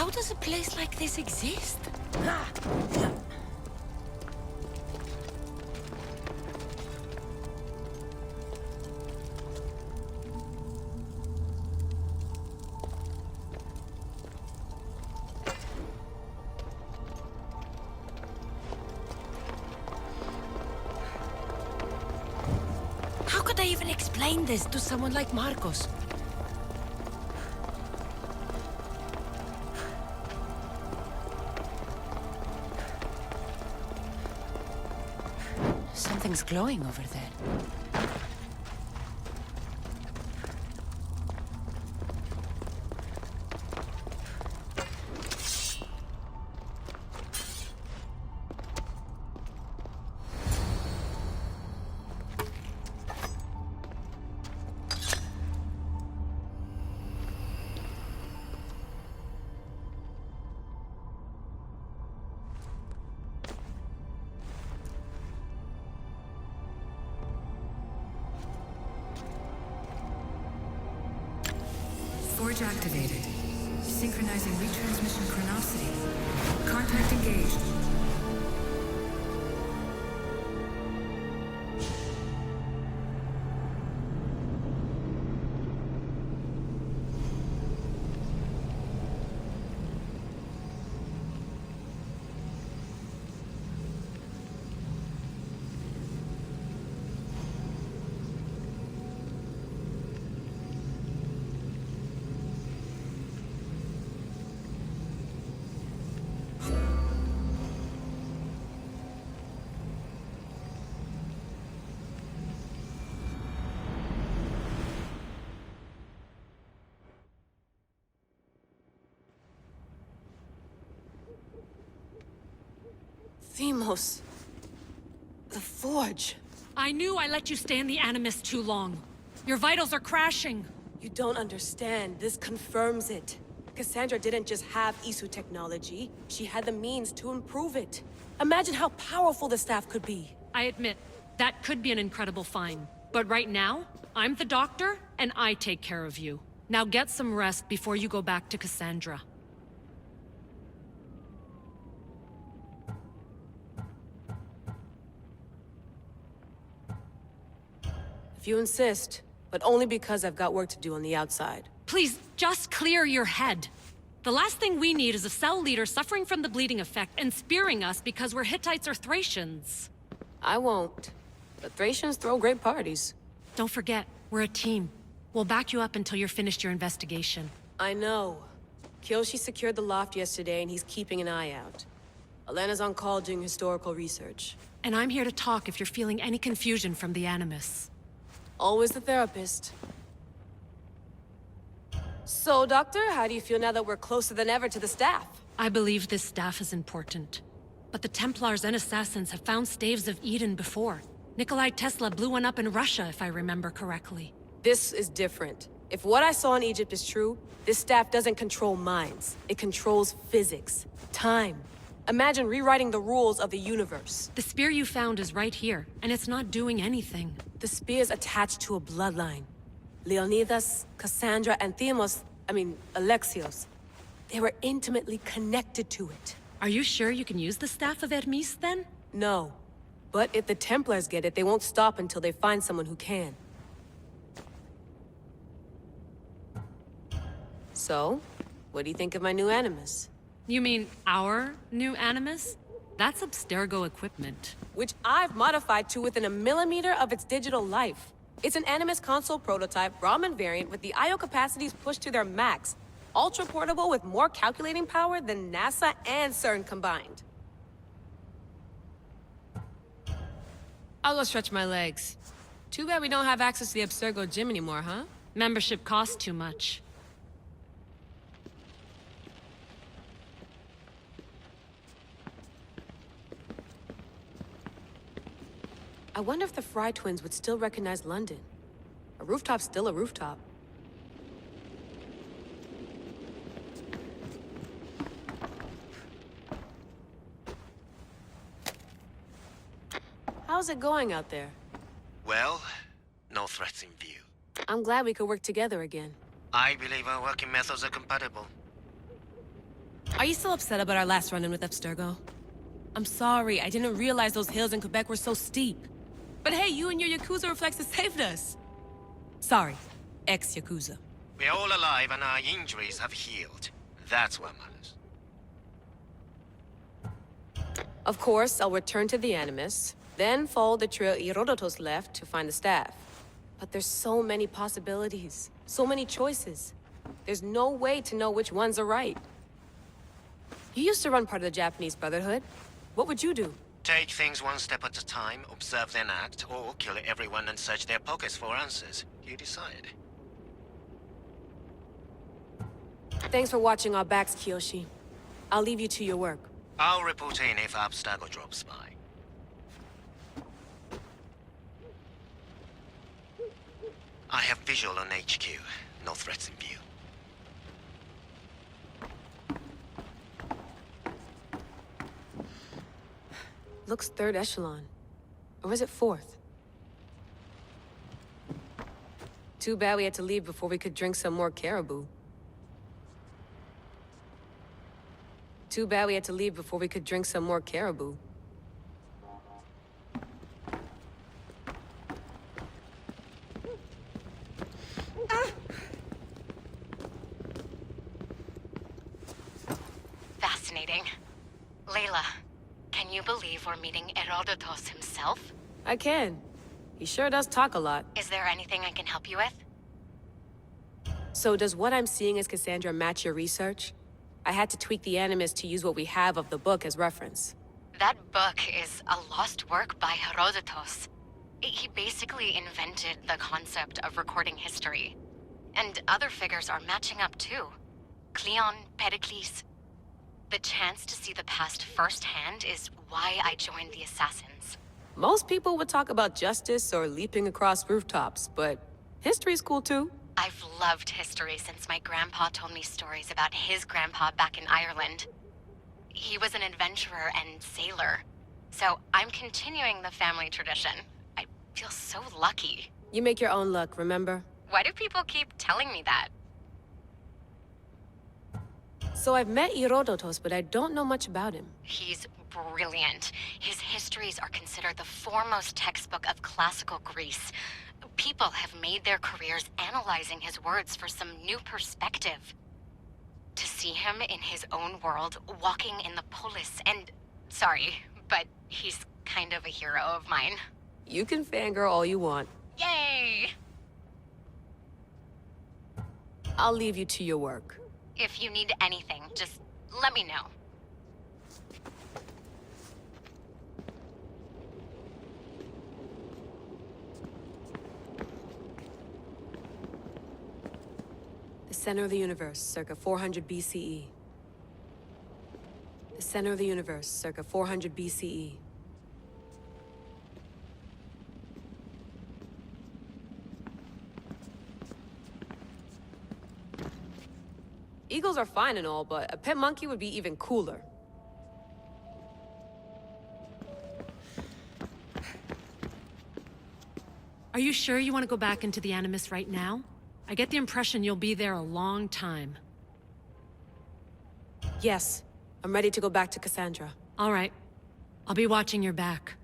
How does a place like this exist? How could I even explain this to someone like Marcos? Something's glowing over there. Forge activated. Synchronizing retransmission chronicity. Contact engaged. Themos. The Forge. I knew I let you stay in the Animus too long. Your vitals are crashing. You don't understand. This confirms it. Cassandra didn't just have Isu technology. She had the means to improve it. Imagine how powerful the staff could be. I admit, that could be an incredible find. But right now, I'm the doctor, and I take care of you. Now get some rest before you go back to Cassandra. If you insist, but only because I've got work to do on the outside. Please, just clear your head. The last thing we need is a cell leader suffering from the bleeding effect and spearing us because we're Hittites or Thracians. I won't. But Thracians throw great parties. Don't forget, we're a team. We'll back you up until you're finished your investigation. I know. Kyoshi secured the loft yesterday and he's keeping an eye out. Elena's on call doing historical research. And I'm here to talk if you're feeling any confusion from the Animus. Always the therapist. So, Doctor, how do you feel now that we're closer than ever to the staff? I believe this staff is important. But the Templars and Assassins have found staves of Eden before. Nikolai Tesla blew one up in Russia, if I remember correctly. This is different. If what I saw in Egypt is true, this staff doesn't control minds. It controls physics, time. Imagine rewriting the rules of the universe. The spear you found is right here, and it's not doing anything. The spear's attached to a bloodline. Leonidas, Cassandra, and Alexios. They were intimately connected to it. Are you sure you can use the Staff of Hermes, then? No. But if the Templars get it, they won't stop until they find someone who can. So, what do you think of my new Animus? You mean our new Animus? That's Abstergo equipment. Which I've modified to within a millimeter of its digital life. It's an Animus console prototype, Raman variant with the I/O capacities pushed to their max. Ultra portable with more calculating power than NASA and CERN combined. I'll go stretch my legs. Too bad we don't have access to the Abstergo gym anymore, huh? Membership costs too much. I wonder if the Fry twins would still recognize London. A rooftop's still a rooftop. How's it going out there? Well, no threats in view. I'm glad we could work together again. I believe our working methods are compatible. Are you still upset about our last run-in with Abstergo? I'm sorry, I didn't realize those hills in Quebec were so steep. But hey, you and your Yakuza reflexes saved us. Sorry, ex-Yakuza. We're all alive and our injuries have healed. That's what matters. Of course, I'll return to the Animus, then follow the trail Herodotus left to find the staff. But there's so many possibilities, so many choices. There's no way to know which ones are right. You used to run part of the Japanese Brotherhood. What would you do? Take things one step at a time, observe then act, or kill everyone and search their pockets for answers. You decide. Thanks for watching our backs, Kiyoshi. I'll leave you to your work. I'll report in if Abstergo drops by. I have visual on HQ. No threats in view. Looks third echelon. Or is it fourth? Too bad we had to leave before we could drink some more caribou. Too bad we had to leave before we could drink some more caribou. Fascinating. Layla, can you believe we're meeting Herodotus himself? I can. He sure does talk a lot. Is there anything I can help you with? So does what I'm seeing as Cassandra match your research? I had to tweak the Animus to use what we have of the book as reference. That book is a lost work by Herodotus. He basically invented the concept of recording history. And other figures are matching up too. Cleon, Pericles. The chance to see the past firsthand is why I joined the Assassins. Most people would talk about justice or leaping across rooftops, but history's cool too. I've loved history since my grandpa told me stories about his grandpa back in Ireland. He was an adventurer and sailor. So I'm continuing the family tradition. I feel so lucky. You make your own luck, remember? Why do people keep telling me that? So I've met Herodotus, but I don't know much about him. He's brilliant. His histories are considered the foremost textbook of classical Greece. People have made their careers analyzing his words for some new perspective. To see him in his own world, walking in the polis, and... Sorry, but he's kind of a hero of mine. You can fangirl all you want. Yay! I'll leave you to your work. If you need anything, just let me know. The center of the universe, circa 400 BCE. The center of the universe, circa 400 BCE. Eagles are fine and all, but a pet monkey would be even cooler. Are you sure you want to go back into the Animus right now? I get the impression you'll be there a long time. Yes, I'm ready to go back to Cassandra. All right. I'll be watching your back.